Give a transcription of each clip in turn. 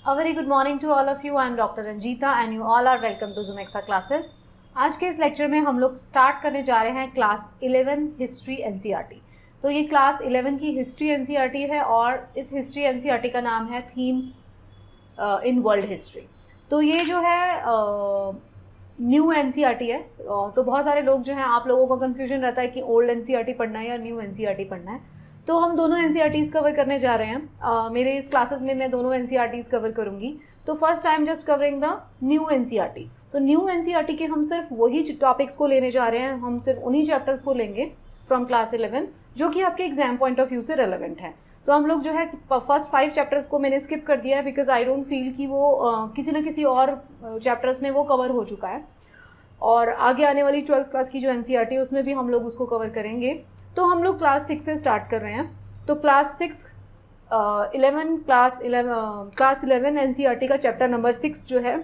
A very good morning to all of you. I am Dr. Ranjita and you all are welcome to Zumexa classes. आज के इस lecture में हम लोग start करने जा रहे हैं क्लास 11 हिस्ट्री एनसीईआरटी। तो ये क्लास 11 की हिस्ट्री एनसीईआरटी है और इस हिस्ट्री एनसीईआरटी का नाम है थीम्स इन वर्ल्ड हिस्ट्री। तो ये जो है न्यू एनसीईआरटी है। तो बहुत सारे लोग जो हैं, आप लोगों का कन्फ्यूजन रहता है कि ओल्ड एनसीईआरटी पढ़ना है या न्यू एनसीईआरटी पढ़ना है। तो हम दोनों एनसीईआरटीज़ कवर करने जा रहे हैं। मेरे इस क्लासेस में मैं दोनों एनसीईआरटीज़ कवर करूंगी। तो first time just covering the new NCERT. तो न्यू एनसीईआरटी के हम सिर्फ वही टॉपिक्स को लेने जा रहे हैं, हम सिर्फ उन्हीं चैप्टर्स को लेंगे फ्रॉम क्लास 11 जो कि आपके एग्जाम पॉइंट ऑफ व्यू से रेलेवेंट है। तो हम लोग जो है फर्स्ट 5 चैप्टर्स को मैंने स्किप कर दिया है बिकॉज आई डोंट फील कि वो किसी न किसी और चैप्टर्स में वो कवर हो चुका है। और आगे आने वाली 12th क्लास की जो एनसीईआरटी है उसमें भी हम लोग उसको कवर करेंगे। तो हम लोग क्लास 6 से स्टार्ट कर रहे हैं। तो क्लास 11 एनसीईआरटी का चैप्टर नंबर 6 जो है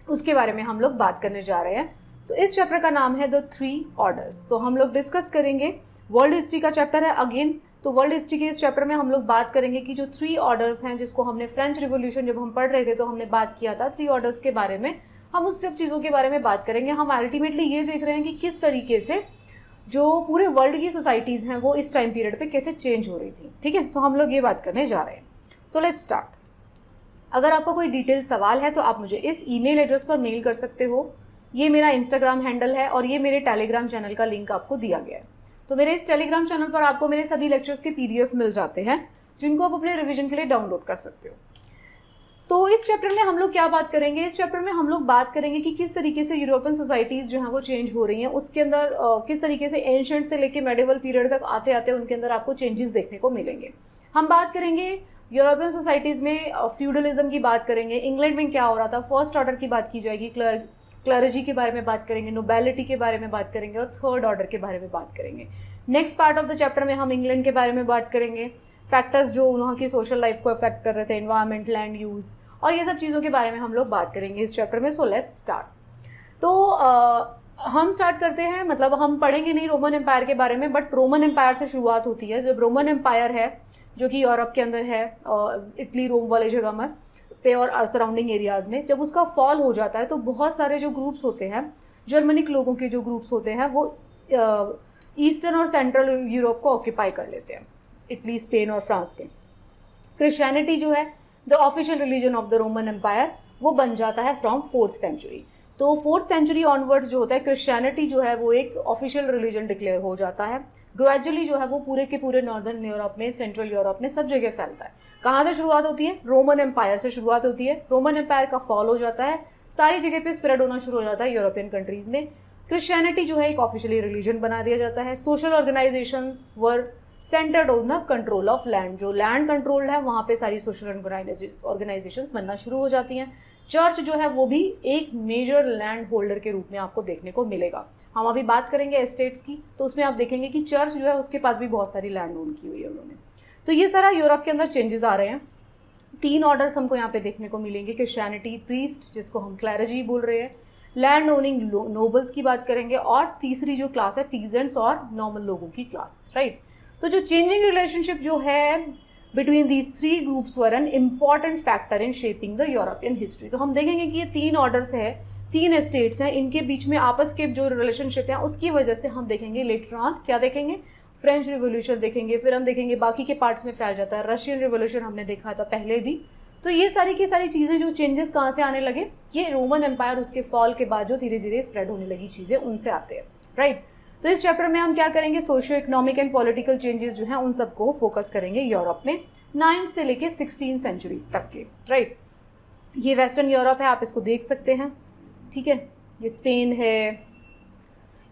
उसके बारे में हम लोग बात करने जा रहे हैं। तो इस चैप्टर का नाम है द 3 ऑर्डर्स। तो हम लोग डिस्कस करेंगे, वर्ल्ड हिस्ट्री का चैप्टर है अगेन। तो वर्ल्ड हिस्ट्री के इस चैप्टर में हम लोग बात करेंगे कि जो 3 ऑर्डर्स हैं, जिसको हमने फ्रेंच रिवॉल्यूशन जब हम पढ़ रहे थे तो हमने बात किया था 3 ऑर्डर्स के बारे में। हम उस सब चीज़ों के बारे में बात करेंगे। हम अल्टीमेटली ये देख रहे हैं कि किस तरीके से जो पूरे वर्ल्ड की सोसाइटीज़ हैं वो इस टाइम पीरियड पे कैसे चेंज हो रही थी। ठीक है, तो हम लोग ये बात करने जा रहे हैं। So let's start. अगर आपका कोई डिटेल सवाल है तो आप मुझे इस ईमेल एड्रेस पर मेल कर सकते हो। ये मेरा इंस्टाग्राम हैंडल है और ये मेरे टेलीग्राम चैनल का लिंक आपको दिया गया है। तो मेरे इस टेलीग्राम चैनल पर आपको मेरे सभी लेक्चर्स के PDF मिल जाते हैं जिनको आप अपने रिविजन के लिए डाउनलोड कर सकते हो। तो इस चैप्टर में हम लोग क्या बात करेंगे? इस चैप्टर में हम लोग बात करेंगे कि किस तरीके से यूरोपियन सोसाइटीज़ जो हैं वो चेंज हो रही हैं। उसके अंदर किस तरीके से एंशिएंट से लेके मेडिवल पीरियड तक आते आते उनके अंदर आपको चेंजेस देखने को मिलेंगे। हम बात करेंगे यूरोपियन सोसाइटीज़ में फ्यूडलिज्म की बात करेंगे, इंग्लैंड में क्या हो रहा था, फर्स्ट ऑर्डर की बात की जाएगी, क्लर्जी के बारे में बात करेंगे, नोबेलिटी के बारे में बात करेंगे और थर्ड ऑर्डर के बारे में बात करेंगे। Next part of the chapter में हम इंग्लैंड के बारे में बात करेंगे, फैक्टर्स जो वहाँ की सोशल लाइफ को अफेक्ट कर रहे थे, एनवायरमेंट, लैंड यूज़ और ये सब चीज़ों के बारे में हम लोग बात करेंगे इस चैप्टर में। So let's start. तो हम स्टार्ट करते हैं, मतलब हम पढ़ेंगे नहीं रोमन एम्पायर के बारे में, बट रोमन एम्पायर से शुरुआत होती है। जब रोमन एम्पायर है जो कि यूरोप के अंदर है, इटली रोम वाले जगह में पे और सराउंडिंग एरियाज़ में, जब उसका फॉल हो जाता है तो बहुत सारे जो ग्रुप्स होते हैं, जर्मनिक लोगों के जो ग्रुप्स होते हैं, वो ईस्टर्न और सेंट्रल यूरोप को ऑक्यूपाई कर लेते हैं, इटली, स्पेन और फ्रांस के। क्रिश्चियनिटी जो है the official religion of the Roman empire वो बन जाता है फ्रॉम 4th सेंचुरी। तो 4th सेंचुरी ऑनवर्ड्स जो होता है, क्रिश्चियनिटी जो है वो एक ऑफिशियल रिलीजन डिक्लेयर हो जाता है। ग्रेजुअली जो है वो पूरे के पूरे नॉर्दर्न यूरोप में, सेंट्रल यूरोप में सब जगह फैलता है। कहाँ से शुरुआत होती है? रोमन एम्पायर से शुरुआत होती है। रोमन एम्पायर का फॉल हो जाता है, सारी जगह पे स्प्रेड होना शुरू हो जाता है यूरोपियन कंट्रीज में। क्रिश्चियनिटी जो है एक ऑफिशियली रिलीजन बना दिया जाता है। Social organisations were centred on the control of land. जो लैंड कंट्रोल्ड है वहाँ पे सारी सोशल ऑर्गेनाइजेशंस बनना शुरू हो जाती हैं। चर्च जो है वो भी एक मेजर लैंड होल्डर के रूप में आपको देखने को मिलेगा। हम अभी बात करेंगे एस्टेट्स की, तो उसमें आप देखेंगे कि चर्च जो है उसके पास भी बहुत सारी लैंड ओन की हुई है उन्होंने। तो ये सारा यूरोप के अंदर चेंजेस आ रहे हैं। 3 ऑर्डर्स हमको यहाँ पे देखने को मिलेंगे, क्रिश्चियनिटी, प्रीस्ट जिसको हम क्लैरजी बोल रहे हैं, लैंड ओनिंग नोबल्स की बात करेंगे और तीसरी जो क्लास है पीजेंट्स और नॉर्मल लोगों की क्लास, राइट। तो जो चेंजिंग रिलेशनशिप जो है between these 3 groups were an important factor in shaping the European history. तो हम देखेंगे कि ये 3 ऑर्डर्स है, 3 एस्टेट्स हैं, इनके बीच में आपस के जो रिलेशनशिप है उसकी वजह से हम देखेंगे लेटर ऑन क्या देखेंगे, फ्रेंच रिवोल्यूशन देखेंगे, फिर हम देखेंगे बाकी के पार्ट्स में फैल जाता है, रशियन रिवोल्यूशन हमने देखा था पहले भी। तो ये सारी की सारी चीज़ें जो चेंजेस कहाँ से आने लगे, ये रोमन एम्पायर उसके फॉल के बाद जो धीरे धीरे स्प्रेड होने लगी चीज़ें उनसे आते हैं, राइट। तो इस चैप्टर में हम क्या करेंगे, socio economic and political changes जो हैं उन सबको फोकस करेंगे यूरोप में 9th से लेके 16th सेंचुरी तक के, राइट। ये वेस्टर्न यूरोप है, आप इसको देख सकते हैं, ठीक है। ये स्पेन है,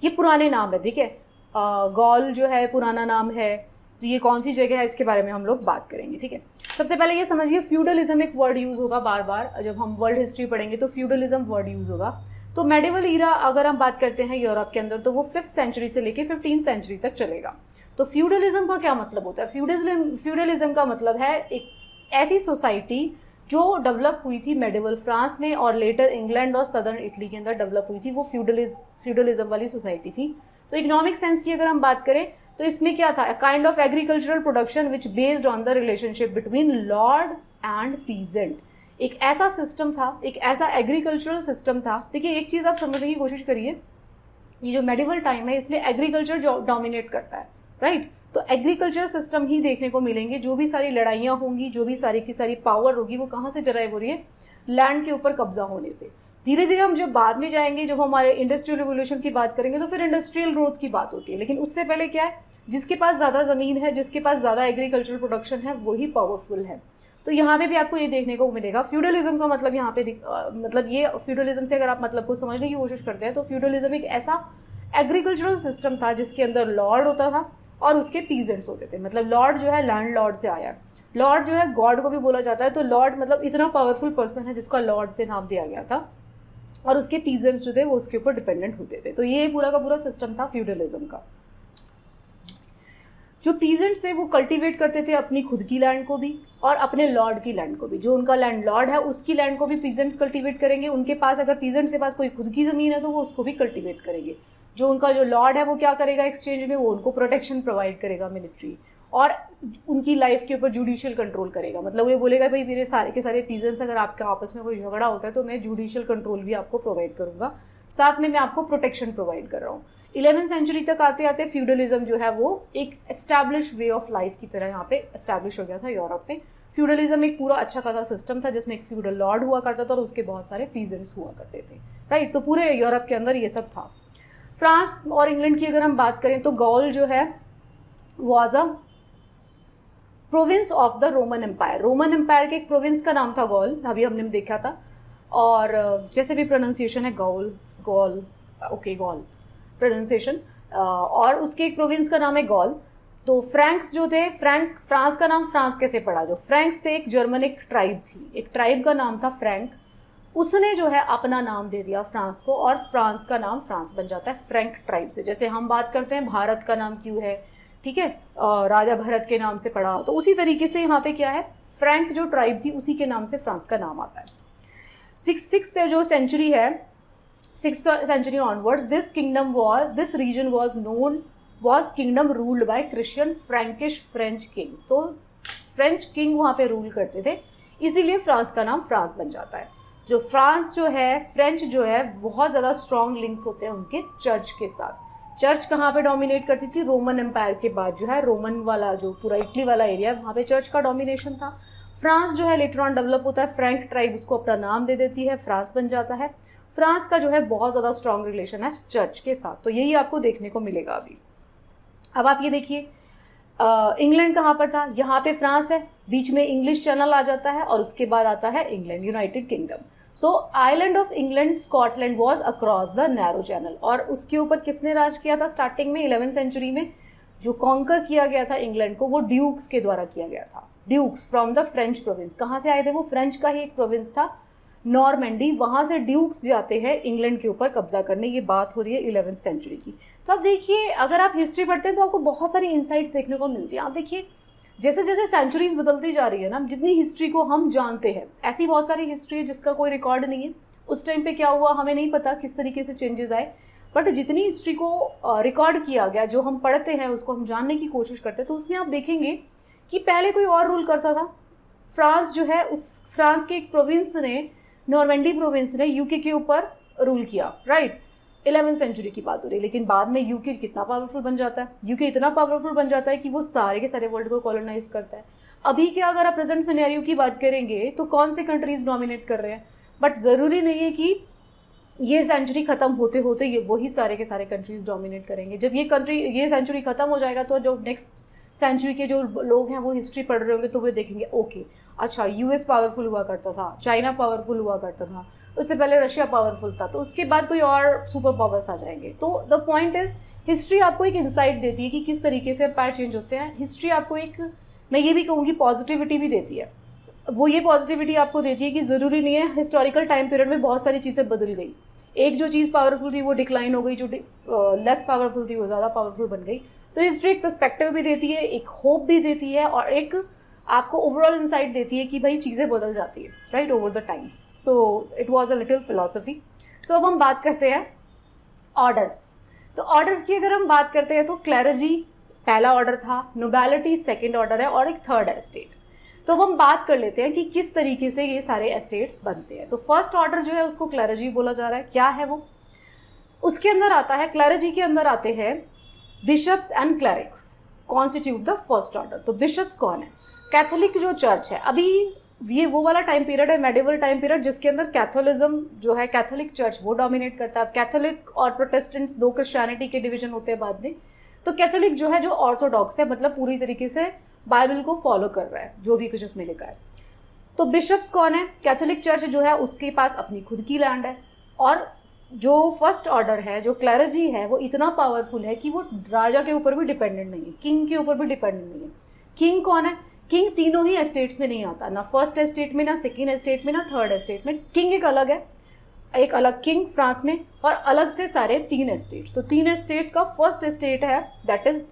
ये पुराने नाम है, ठीक है। गॉल जो है पुराना नाम है। तो ये कौन सी जगह है इसके बारे में हम लोग बात करेंगे, ठीक है। सबसे पहले ये समझिए फ्यूडलिज्म एक वर्ड यूज़ होगा बार बार, जब हम वर्ल्ड हिस्ट्री पढ़ेंगे तो फ्यूडलिज्म वर्ड यूज़ होगा। तो मेडिवल ईरा अगर हम बात करते हैं यूरोप के अंदर तो वो 5th सेंचुरी से लेके 15th सेंचुरी तक चलेगा। तो फ्यूडलिज्म का क्या मतलब होता है? फ्यूडलिज्म का मतलब है एक ऐसी सोसाइटी जो डेवलप हुई थी मेडिवल फ्रांस में और लेटर इंग्लैंड और सदर्न इटली के अंदर डेवलप हुई थी, वो फ्यूडलिज्म वाली सोसाइटी थी। तो इकोनॉमिक सेंस की अगर हम बात करें तो इसमें क्या था, kind of agricultural production which based on the relationship between Lord and peasant. एक ऐसा सिस्टम था, एक ऐसा एग्रीकल्चरल सिस्टम था। देखिए एक चीज़ आप समझने की कोशिश करिए, ये जो मेडिवल टाइम है इसमें एग्रीकल्चर डोमिनेट करता है, राइट। तो एग्रीकल्चर सिस्टम ही देखने को मिलेंगे, जो भी सारी लड़ाइयाँ होंगी, जो भी सारी की सारी पावर होगी, वो कहाँ से डराइव हो रही है, लैंड के ऊपर कब्जा होने से। धीरे धीरे हम जब बाद में जाएंगे, जब हमारे इंडस्ट्रियल रिवोल्यूशन की बात करेंगे, तो फिर इंडस्ट्रियल ग्रोथ की बात होती है। लेकिन उससे पहले क्या है, जिसके पास ज़्यादा ज़मीन है, जिसके पास ज़्यादा एग्रीकल्चरल प्रोडक्शन है, वही पावरफुल है। तो यहाँ पे भी आपको ये देखने को मिलेगा। फ्यूडलिज्म का मतलब यहाँ पे मतलब ये फ्यूडलिज्म से अगर आप मतलब को समझने की कोशिश करते हैं, तो फ्यूडलिज्म एक ऐसा एग्रीकल्चरल सिस्टम था जिसके अंदर लॉर्ड होता था और उसके पीजेंट्स होते थे। मतलब लॉर्ड जो है लैंड लॉर्ड से आया, लॉर्ड जो है गॉड को भी बोला जाता है। तो लॉर्ड मतलब इतना पावरफुल पर्सन है जिसका लॉर्ड से नाम दिया गया था, और उसके पीजेंट्स जो थे वो उसके ऊपर डिपेंडेंट होते थे। तो ये पूरा का पूरा सिस्टम था फ्यूडलिज्म का। जो पीजेंट्स थे वो कल्टीवेट करते थे अपनी खुद की लैंड को भी और अपने लॉर्ड की लैंड को भी। जो उनका लैंड लॉर्ड है उसकी लैंड को भी पीजेंट्स कल्टीवेट करेंगे। उनके पास अगर पीजेंट्स के पास कोई खुद की ज़मीन है तो वो उसको भी कल्टीवेट करेंगे। जो उनका जो लॉर्ड है वो क्या करेगा एक्सचेंज में, वो उनको प्रोटेक्शन प्रोवाइड करेगा मिलिट्री, और उनकी लाइफ के ऊपर जुडिशियल कंट्रोल करेगा। मतलब वो ये बोलेगा भाई मेरे सारे के सारे पीजेंट्स, अगर आपका आपस में कोई झगड़ा होता है तो मैं जुडिशियल कंट्रोल भी आपको प्रोवाइड करूंगा, साथ में मैं आपको प्रोटेक्शन प्रोवाइड कर रहा हूँ। 11वीं सेंचुरी तक आते आते फ्यूडलिज्म जो है वो एक एस्टैब्लिश वे ऑफ लाइफ की तरह यहाँ पे एस्टैब्लिश हो गया था यूरोप में। फ्यूडलिज्म एक पूरा अच्छा खासा सिस्टम था जिसमें एक फ्यूडल लॉर्ड हुआ करता था और उसके बहुत सारे पीजेंट्स हुआ करते थे, राइट। तो पूरे यूरोप के अंदर ये सब था। फ्रांस और इंग्लैंड की अगर हम बात करें तो गॉल जो है was a province of the Roman empire. Roman empire के एक प्रोविंस का नाम था गॉल, अभी हमने देखा था। और जैसे भी प्रोनाउंसिएशन है Gaul, Gaul, okay Gaul pronunciation, और उसके एक प्रोविंस का नाम है गॉल। तो फ्रैंक्स जो थे, फ्रांस का नाम फ्रांस कैसे पड़ा, जो फ्रैंक्स थे एक जर्मनिक ट्राइब थी, एक ट्राइब का नाम था फ्रैंक। उसने जो है अपना नाम दे दिया फ्रांस को, और फ्रांस का नाम फ्रांस बन जाता है फ्रैंक ट्राइब से। जैसे हम बात करते हैं भारत का नाम क्यों है, ठीक है, राजा भरत के नाम से पड़ा, तो उसी तरीके से यहाँ पे क्या है, फ्रैंक जो ट्राइब थी उसी के नाम से फ्रांस का नाम आता है। सिक्स जो सेंचुरी है, 6th century onwards, this region was kingdom ruled by Christian Frankish French kings। तो फ्रेंच किंग वहाँ पे रूल करते थे, इसीलिए फ्रांस का नाम फ्रांस बन जाता है। जो फ्रांस जो है, फ्रेंच जो है, बहुत ज़्यादा स्ट्रॉन्ग लिंक्स होते हैं उनके चर्च के साथ। चर्च कहाँ पे डोमिनेट करती थी, रोमन एम्पायर के बाद जो है रोमन वाला जो पूरा इटली वाला एरिया, वहाँ पे चर्च का डोमिनेशन था। फ्रांस जो है लेटर ऑन डेवलप होता है, फ्रैंक ट्राइब उसको अपना नाम दे देती है, फ्रांस बन जाता है। फ्रांस का जो है बहुत ज़्यादा स्ट्रॉन्ग रिलेशन है चर्च के साथ, तो यही आपको देखने को मिलेगा अभी। अब आप ये देखिए इंग्लैंड कहाँ पर था, यहाँ पे फ्रांस है, बीच में इंग्लिश चैनल आ जाता है और उसके बाद आता है England, United kingdom. So island of England Scotland was across the narrow channel. और उसके ऊपर किसने राज किया था स्टार्टिंग में 11वीं सेंचुरी में, जो कॉन्कर किया गया था इंग्लैंड को, वो ड्यूक्स के द्वारा किया गया था। Dukes from the French province, कहाँ से आए थे वो, फ्रेंच का ही एक प्रोविंस था नॉर्मैंडी, वहां से ड्यूक्स जाते हैं इंग्लैंड के ऊपर कब्जा करने। ये बात हो रही है 11वीं सेंचुरी की। तो आप देखिए अगर आप हिस्ट्री पढ़ते हैं तो आपको बहुत सारी इंसाइट्स देखने को मिलती है। आप देखिए जैसे जैसे सेंचुरीज बदलती जा रही है ना, जितनी हिस्ट्री को हम जानते हैं, ऐसी बहुत सारी हिस्ट्री है जिसका कोई रिकॉर्ड नहीं है, उस टाइम पे क्या हुआ हमें नहीं पता, किस तरीके से चेंजेस आए। बट जितनी हिस्ट्री को रिकॉर्ड किया गया, जो हम पढ़ते हैं, उसको हम जानने की कोशिश करते हैं, तो उसमें आप देखेंगे कि पहले कोई और रूल करता था। फ्रांस जो है, उस फ्रांस के एक प्रोविंस ने, नॉर्मैंडी प्रोविंस ने यूके के ऊपर रूल किया, राइट। 11वीं सेंचुरी की बात हो रही है। लेकिन बाद में यूके कितना पावरफुल बन जाता है, यूके इतना पावरफुल बन जाता है कि वो सारे के सारे वर्ल्ड को कॉलोनाइज करता है। अभी क्या अगर आप प्रेजेंट सिनेरियो की बात करेंगे तो कौन से कंट्रीज डोमिनेट कर रहे हैं, बट ज़रूरी नहीं है कि ये सेंचुरी खत्म होते होते ये वही सारे के सारे कंट्रीज डोमिनेट करेंगे। जब ये सेंचुरी खत्म हो जाएगा तो जो नेक्स्ट सेंचुरी के जो लोग हैं वो हिस्ट्री पढ़ रहे होंगे तो वो देखेंगे ओके अच्छा यूएस पावरफुल हुआ करता था, चाइना पावरफुल हुआ करता था, उससे पहले रशिया पावरफुल था, तो उसके बाद कोई और सुपर पावर्स आ जाएंगे। तो द पॉइंट इज हिस्ट्री आपको एक इंसाइट देती है कि किस तरीके से एम्पायर चेंज होते हैं। हिस्ट्री आपको एक, मैं ये भी कहूँगी, पॉजिटिविटी भी देती है। वो ये पॉजिटिविटी आपको देती है कि ज़रूरी नहीं है हिस्टोरिकल टाइम पीरियड में बहुत सारी चीज़ें बदल गई, एक जो चीज़ पावरफुल थी वो डिक्लाइन हो गई, जो लेस पावरफुल थी वो ज़्यादा पावरफुल बन गई। तो हिस्ट्री एक पर्सपेक्टिव भी देती है, एक होप भी देती है, और एक आपको ओवरऑल इंसाइट देती है कि भाई चीज़ें बदल जाती है, right, over the time. So it was a little philosophy. So अब हम बात करते हैं ऑर्डर्स। तो ऑर्डर्स की अगर हम बात करते हैं तो क्लैरिजी पहला ऑर्डर था, नोबैलिटी सेकेंड ऑर्डर है, और एक थर्ड है स्टेट। तो अब हम बात कर लेते हैं कि किस तरीके से ये सारे एस्टेट्स बनते हैं। तो फर्स्ट ऑर्डर जो है उसको क्लेरिजी बोला जा रहा है। क्या है वो? उसके अंदर आता है, क्लेरिजी के अंदर आते हैं bishops and clerics constitute the first order. तो बिशप्स कौन है? कैथोलिक जो चर्च है, अभी ये वो वाला टाइम पीरियड है, मेडिवल टाइम पीरियड, जिसके अंदर कैथोलिज्म जो है, कैथोलिक चर्च वो डोमिनेट करता है। कैथोलिक और प्रोटेस्टेंट्स दो क्रिश्चियनिटी के डिवीजन होते हैं बाद में। तो कैथोलिक जो है, जो ऑर्थोडॉक्स है, मतलब पूरी तरीके से बाइबल को फॉलो कर रहा है, जो भी कुछ उसमें लिखा है। तो बिशप्स कौन है? कैथोलिक चर्च जो है उसके पास अपनी खुद की लैंड है, और जो फर्स्ट ऑर्डर है, जो क्लेरिजी है, वो इतना पावरफुल है कि वो राजा के ऊपर भी डिपेंडेंट नहीं है, किंग के ऊपर भी डिपेंडेंट नहीं है। किंग कौन है? किंग तीनों ही एस्टेट्स में नहीं आता, ना फर्स्ट एस्टेट में, ना सेकेंड एस्टेट में, ना थर्ड एस्टेट में। किंग एक अलग है, एक अलग किंग फ्रांस में, और अलग से सारे 3 एस्टेट्स। तो 3 एस्टेट का फर्स्ट एस्टेट है दैट इज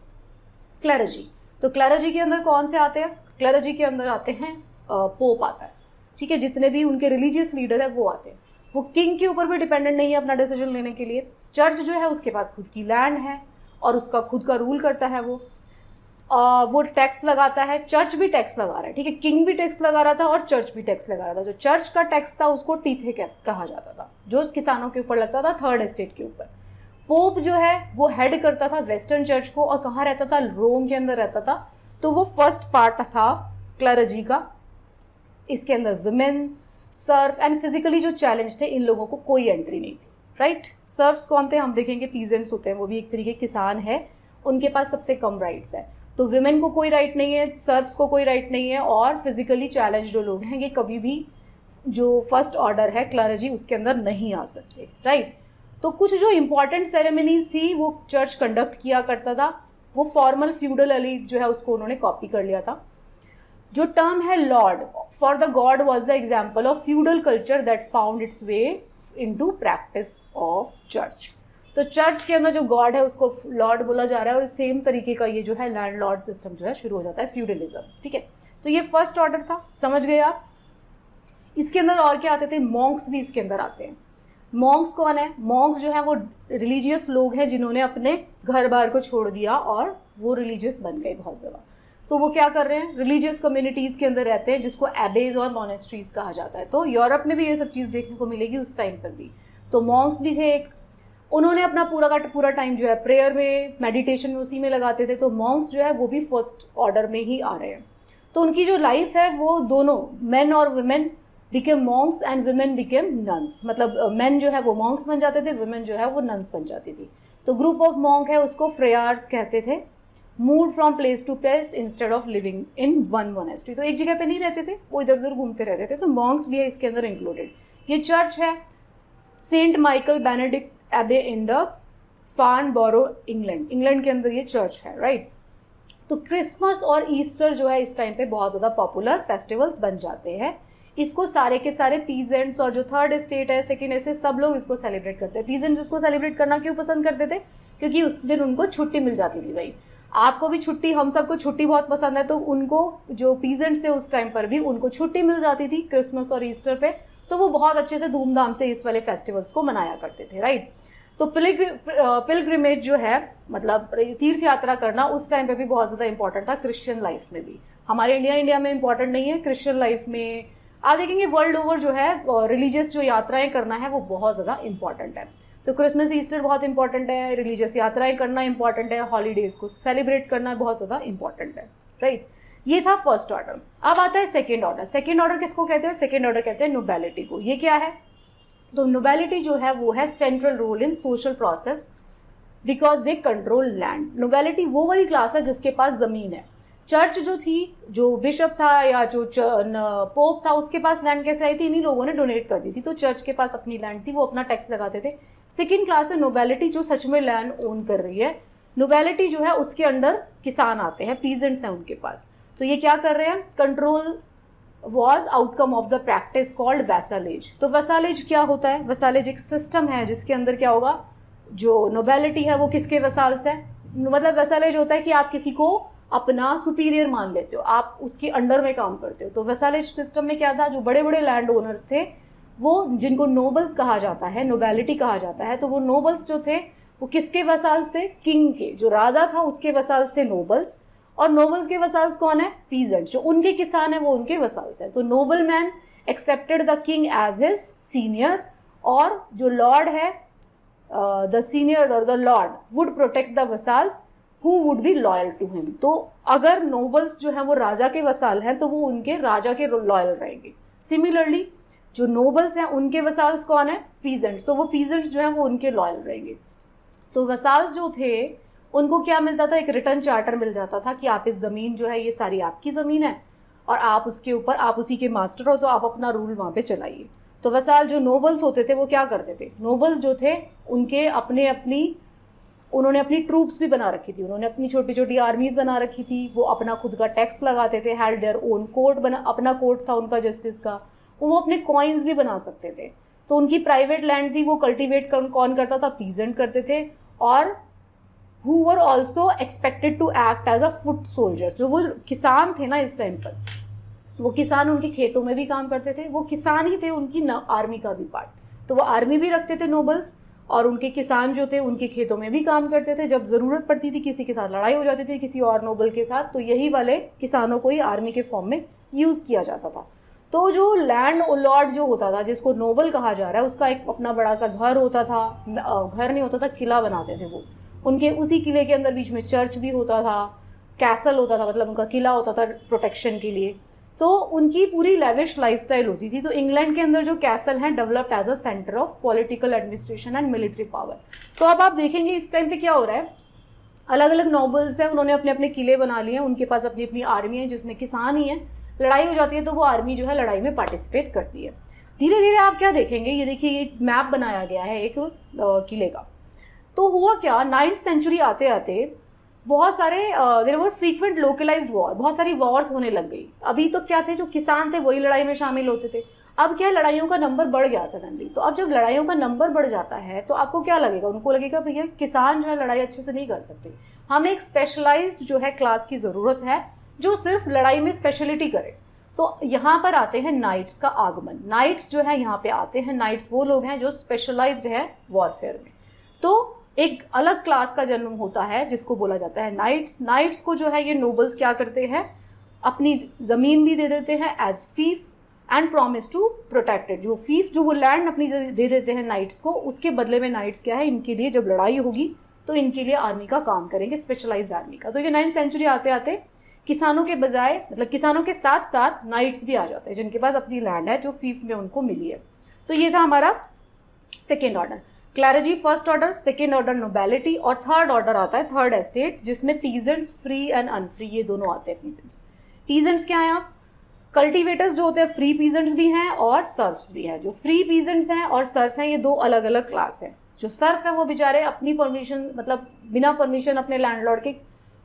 क्लेरिजी। तो क्लेरिजी के अंदर कौन से आते हैं? क्लेरिजी के अंदर आते हैं पोप आता है, ठीक है, जितने भी उनके रिलीजियस लीडर है वो आते हैं। वो किंग के ऊपर भी डिपेंडेंट नहीं है अपना डिसीजन लेने के लिए। चर्च जो है उसके पास खुद की लैंड है और उसका खुद का रूल करता है। वो टैक्स लगाता है, चर्च भी टैक्स लगा रहा है, ठीक है, किंग भी टैक्स लगा रहा था और चर्च भी टैक्स लगा रहा था। जो चर्च का टैक्स था उसको टीथे कहा जाता था, जो किसानों के ऊपर लगता था, थर्ड एस्टेट के ऊपर। पोप जो है वो हेड करता था वेस्टर्न चर्च को, और कहाँ रहता था? रोम के अंदर रहता था। तो वो फर्स्ट पार्ट था क्लेरिजी का। इसके अंदर विमेन, सर्फ एंड फिजिकली जो चैलेंज थे, इन लोगों को कोई एंट्री नहीं थी, राइट। सर्फ्स कौन थे? हम देखेंगे पीजेंट्स होते हैं, वो भी एक तरीके किसान है, उनके पास सबसे कम राइट्स है। तो विमेन को कोई राइट नहीं है, सर्फ्स को कोई राइट नहीं है, और फिजिकली चैलेंज जो लोग हैं ये कभी भी जो फर्स्ट ऑर्डर है क्लेरिजी उसके अंदर नहीं आ सकते, राइट। तो कुछ जो इंपॉर्टेंट सेरेमनीज थी वो चर्च कंडक्ट किया करता था। वो फॉर्मल फ्यूडल एलीट जो है उसको उन्होंने कॉपी कर लिया था। जो टर्म है Lord for the God was the example of feudal culture that found it's way into practice of church. तो चर्च के अंदर जो गॉड है उसको लॉर्ड बोला जा रहा है, और सेम तरीके का ये जो है लैंड लॉर्ड सिस्टम जो है शुरू हो जाता है, फ्यूडलिज्म, ठीक है। तो ये फर्स्ट ऑर्डर था, समझ गए आप। इसके अंदर और क्या आते थे? मॉन्क्स भी इसके अंदर आते हैं। मॉन्क्स कौन है? मॉन्क्स जो है वो रिलीजियस लोग हैं जिन्होंने अपने घर बार को छोड़ दिया और वो रिलीजियस बन गए बहुत ज़्यादा। सो वो क्या कर रहे हैं? रिलीजियस कम्युनिटीज के अंदर रहते हैं, जिसको एबेज और मोनेस्ट्रीज कहा जाता है। तो यूरोप में भी ये सब चीज़ देखने को मिलेगी उस टाइम पर भी। तो मॉन्क्स भी थे एक, उन्होंने अपना पूरा का पूरा टाइम जो है प्रेयर में, मेडिटेशन में, उसी में लगाते थे। तो मॉन्क्स जो है वो भी फर्स्ट ऑर्डर में ही आ रहे हैं। तो उनकी जो लाइफ है वो दोनों, मेन और women became Monks and women became nuns. मतलब मेन जो है वो मॉन्क्स बन जाते थे, वुमेन जो है वो नन्स बन जाती थी। तो ग्रुप ऑफ मॉन्क है उसको फ्रेयार्स कहते थे। Move from place to place instead of living in one monastery. तो एक जगह पे नहीं रहते थे, वो इधर उधर घूमते रहते थे। तो मॉन्क्स भी है इसके अंदर इंक्लूडेड। ये चर्च है सेंट माइकल बेनेडिक्ट एबे इन द फार्नबोरो इंग्लैंड के अंदर ये चर्च है, राइट। तो क्रिसमस और ईस्टर जो है इस टाइम पे बहुत ज़्यादा पॉपुलर फेस्टिवल्स बन जाते हैं। इसको सारे के सारे पीजेंट्स और जो थर्ड एस्टेट है, सेकेंड एस्टेट, सब लोग इसको सेलिब्रेट करते हैं। पीजेंट्स इसको सेलिब्रेट करना क्यों पसंद करते थे? क्योंकि उस दिन उनको छुट्टी मिल जाती थी। भाई आपको भी छुट्टी, हम सबको छुट्टी बहुत पसंद है, तो उनको जो पीजेंट्स थे उस टाइम पर भी उनको छुट्टी मिल जाती थी क्रिसमस और ईस्टर पे। तो वो बहुत अच्छे से धूमधाम से इस वाले फेस्टिवल्स को मनाया करते थे, राइट। तो पिलग्रिमेज जो है, मतलब तीर्थ यात्रा करना, उस टाइम पे भी बहुत ज़्यादा इंपॉर्टेंट था क्रिश्चियन लाइफ में भी। हमारे इंडिया में इंपॉर्टेंट नहीं है, क्रिश्चियन लाइफ में आप देखेंगे वर्ल्ड ओवर जो है रिलीजियस जो यात्राएं करना है वो बहुत ज़्यादा इंपॉर्टेंट है। तो क्रिसमस ईस्टर बहुत इंपॉर्टेंट है, रिलीजियस यात्राएं करना इंपॉर्टेंट है, हॉलीडेज को सेलिब्रेट करना बहुत ज़्यादा इंपॉर्टेंट है, राइट। ये था फर्स्ट ऑर्डर। अब आता है सेकेंड ऑर्डर। सेकेंड ऑर्डर किसको कहते हैं? सेकेंड ऑर्डर कहते हैं नोबेलिटी को। ये क्या है? तो नोबेलिटी जो है वो है central role in social process because they control land. Nobility वो वाली क्लास है जिसके पास जमीन है। चर्च जो थी, जो बिशप था या जो पोप था, उसके पास लैंड कैसे आई थी? इन्हीं लोगों ने डोनेट कर दी थी। तो चर्च के पास अपनी लैंड थी, वो अपना टैक्स लगाते थे। सेकेंड क्लास है नोबेलिटी जो सच में लैंड ओन कर रही है। नोबेलिटी जो है उसके अंदर किसान आते हैं, पीजेंट्स हैं उनके पास। तो ये क्या कर रहे हैं? Control was outcome of the practice called vassalage. तो वैसालेज क्या होता है? वैसालेज एक सिस्टम है जिसके अंदर क्या होगा, जो नोबेलिटी है वो किसके वसाल से, मतलब वैसालेज होता है कि आप किसी को अपना सुपीरियर मान लेते हो, आप उसके अंडर में काम करते हो। तो वैसालेज सिस्टम में क्या था, जो बड़े बड़े लैंड ओनर्स थे वो, जिनको नोबल्स कहा जाता है, नोबेलिटी कहा जाता है, तो वो नोबल्स जो थे वो किसके वसाल्स थे? किंग के। जो राजा था उसके वसाल्स थे नोबल्स, और नोबल्स के वसाल्स कौन है? पीजेंट्स, जो उनके किसान है वो उनके वसाल्स है। तो noble man accepted the king as his senior, और जो लॉर्ड है द सीनियर और the lord would protect the vassals who would be loyal to him. तो अगर नोबल्स जो है वो राजा के वसाल हैं तो वो उनके राजा के लॉयल रहेंगे। सिमिलरली जो नोबल्स हैं उनके वसाल्स कौन है? पीजेंट्स, तो वो पीजेंट्स जो है वो उनके लॉयल रहेंगे। तो वसाल्स जो थे उनको क्या मिलता था? एक रिटर्न चार्टर मिल जाता था कि आप इस जमीन जो है ये सारी आपकी जमीन है और आप उसके ऊपर, आप उसी के मास्टर हो, तो आप अपना रूल वहां पे चलाइए। तो वसाल जो नोबल्स होते थे वो क्या करते थे? नोबल्स जो थे उनके उन्होंने अपनी ट्रूप्स भी बना रखी थी, उन्होंने अपनी छोटी छोटी आर्मीज बना रखी थी, वो अपना खुद का टैक्स लगाते थे, हैड देयर ओन कोर्ट बना, अपना कोर्ट था उनका जस्टिस का, वो अपने कॉइन्स भी बना सकते थे। तो उनकी प्राइवेट लैंड थी, वो कल्टीवेट कौन करता था? पीजेंट करते थे। और who were also expected to act as a foot soldiers, जो वो किसान थे ना इस टाइम पर, वो किसान उनके खेतों में भी काम करते थे, वो किसान ही थे उनकी आर्मी का भी पार्ट। तो वो आर्मी भी रखते थे नोबल्स, और उनके किसान जो थे उनके खेतों में भी काम करते थे। जब जरूरत पड़ती थी, किसी के साथ लड़ाई हो जाती थी किसी और नोबल के साथ, तो यही वाले किसानों को ही आर्मी के फॉर्म में यूज किया जाता था। तो जो लैंड लॉर्ड जो होता था, जिसको नोबल कहा जा रहा है, उसका एक अपना बड़ा सा घर होता था, घर नहीं होता था, किला बनाते थे वो, उनके उसी किले के अंदर बीच में चर्च भी होता था, कैसल होता था, मतलब उनका किला होता था प्रोटेक्शन के लिए। तो उनकी पूरी लेविश लाइफस्टाइल होती थी। तो इंग्लैंड के अंदर जो कैसल हैं developed as a centre of political administration and military power. तो अब आप देखेंगे इस टाइम पे क्या हो रहा है, अलग अलग नोबल्स हैं, उन्होंने अपने अपने किले बना लिए हैं, उनके पास अपनी अपनी आर्मी है जिसमें किसान ही है, लड़ाई हो जाती है तो वो आर्मी जो है लड़ाई में पार्टिसिपेट करती है। धीरे धीरे आप क्या देखेंगे, ये देखिए ये मैप बनाया गया है एक किले का। तो हुआ क्या, 9th सेंचुरी आते आते बहुत सारे there were frequent localised war, बहुत सारी वॉर्स होने लग गई। अभी तो क्या थे, जो किसान थे वही लड़ाई में शामिल होते थे, अब क्या लड़ाइयों का नंबर बढ़ गया सडनली। तो अब जब लड़ाइयों का नंबर बढ़ जाता है तो आपको क्या लगेगा, उनको लगेगा भैया किसान जो है लड़ाई अच्छे से नहीं कर सकते, हमें एक स्पेशलाइज्ड जो है क्लास की जरूरत है जो सिर्फ लड़ाई में स्पेशलिटी करे। तो यहाँ पर आते हैं नाइट्स का आगमन। नाइट्स जो है यहाँ पे आते हैं, नाइट्स वो लोग हैं जो स्पेशलाइज्ड है वॉरफेयर में। तो एक अलग क्लास का जन्म होता है जिसको बोला जाता है नाइट्स। नाइट्स को जो है ये नोबल्स क्या करते हैं, अपनी जमीन भी दे देते हैं as fief and promise to protect it. जो फीफ, जो वो लैंड अपनी दे देते हैं नाइट्स को, उसके बदले में नाइट्स क्या है, इनके लिए जब लड़ाई होगी तो इनके लिए आर्मी का काम करेंगे, स्पेशलाइज्ड आर्मी का। तो ये 9th सेंचुरी आते आते किसानों के बजाय, मतलब किसानों के साथ साथ नाइट्स भी आ जाते हैं जिनके पास अपनी लैंड है जो फीफ में उनको मिली है। तो ये था हमारा second order. Clergy first order, second order nobility, और थर्ड ऑर्डर आता है थर्ड एस्टेट, जिसमें पीजेंट्स फ्री एंड अनफ्री ये दोनों आते हैं। पीजेंट्स क्या है, आप कल्टीवेटर्स जो होते हैं फ्री पीजेंट्स भी हैं और सर्फ्स भी हैं। जो फ्री पीजेंट्स हैं और सर्फ हैं ये दो अलग अलग क्लास हैं। जो सर्फ है वो बेचारे अपनी परमिशन, मतलब बिना परमिशन अपने लैंडलॉर्ड के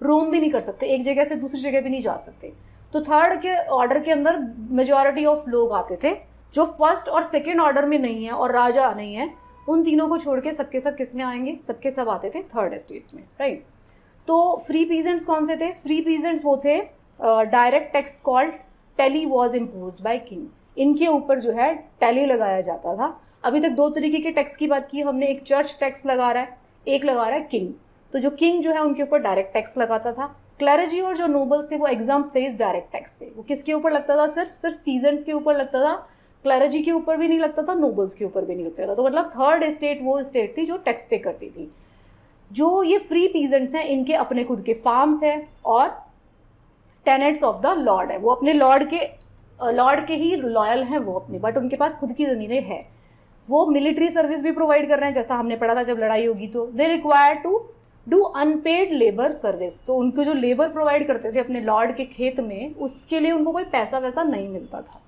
रोम भी नहीं कर सकते, एक जगह से दूसरी जगह भी नहीं जा सकते। तो थर्ड के ऑर्डर के अंदर मेजॉरिटी ऑफ लोग आते थे। जो फर्स्ट और सेकेंड ऑर्डर में नहीं है और राजा नहीं है, उन तीनों को छोड़ के सबके सब किस में आएंगे, सबके सब आते थे थर्ड एस्टेट में, राइट। तो फ्री पीजेंट्स कौन से थे, फ्री पीजेंट्स वो थे direct tax called taille was imposed by king. इनके ऊपर जो है टैली लगाया जाता था। अभी तक दो तरीके के टैक्स की बात की हमने, एक चर्च टैक्स लगा रहा है, एक लगा रहा है किंग। तो जो किंग जो है उनके ऊपर डायरेक्ट टैक्स लगाता था। क्लैरिजी और जो नोबल्स थे वो एग्जाम थे इस डायरेक्ट टैक्स से। वो किसके ऊपर लगता था, सिर्फ पीजेंट्स के ऊपर लगता था, क्लैरिजी के ऊपर भी नहीं लगता था, नोबल्स के ऊपर भी नहीं लगता था। तो मतलब थर्ड एस्टेट वो स्टेट थी जो टैक्स पे करती थी। जो ये फ्री पीजेंट्स हैं इनके अपने खुद के फार्म्स हैं और टेनेंट्स ऑफ द लॉर्ड है, वो अपने लॉर्ड के ही लॉयल हैं वो अपने, बट उनके पास खुद की जमीनें हैं। वो मिलिट्री सर्विस भी प्रोवाइड कर रहे हैं, जैसा हमने पढ़ा था जब लड़ाई होगी तो they require to do unpaid labour service. तो उनको जो लेबर प्रोवाइड करते थे अपने लॉर्ड के खेत में, उसके लिए उनको कोई पैसा वैसा नहीं मिलता था।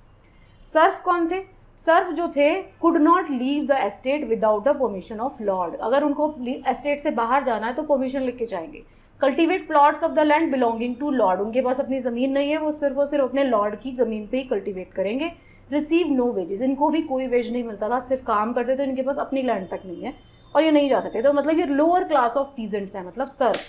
सर्फ कौन थे, सर्फ जो थे could not leave the estate without the permission of Lord. अगर उनको एस्टेट से बाहर जाना है तो परमिशन लेके जाएंगे। Cultivate plots of the land belonging to lord, उनके पास अपनी जमीन नहीं है, वो सिर्फ और सिर्फ अपने लॉर्ड की जमीन पे ही कल्टीवेट करेंगे। रिसीव नो वेजेस, इनको भी कोई वेज नहीं मिलता था, सिर्फ काम करते थे, इनके पास अपनी लैंड तक नहीं है और ये नहीं जा सकते। तो मतलब ये लोअर क्लास ऑफ पीजेंट्स है, मतलब सर्फ।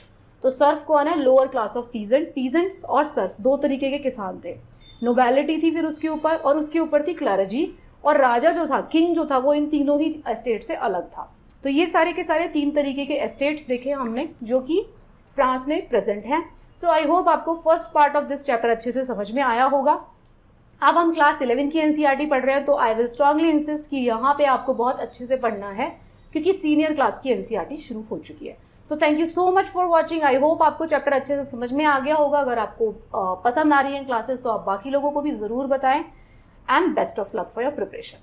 तो सर्फ कौन है, लोअर क्लास ऑफ पीजेंट्स और सर्फ दो तरीके के किसान थे। नोबेलिटी थी फिर उसके ऊपर, और उसके ऊपर थी क्लैरिजी, और राजा जो था, किंग जो था, वो इन तीनों ही एस्टेट से अलग था। तो ये सारे के सारे तीन तरीके के एस्टेट्स देखे हमने जो कि फ्रांस में प्रेजेंट हैं। सो आई होप आपको first part of this chapter अच्छे से समझ में आया होगा। अब हम क्लास 11 की एनसीईआरटी पढ़ रहे हैं, तो आई विल स्ट्रांगली इंसिस्ट कि यहाँ पे आपको बहुत अच्छे से पढ़ना है, क्योंकि सीनियर क्लास की एनसीईआरटी शुरू हो चुकी है। So thank you so much for watching. I hope आपको चैप्टर अच्छे से समझ में आ गया होगा। अगर आपको पसंद आ रही है क्लासेस तो आप बाकी लोगों को भी ज़रूर बताएं। And best of luck for your preparation.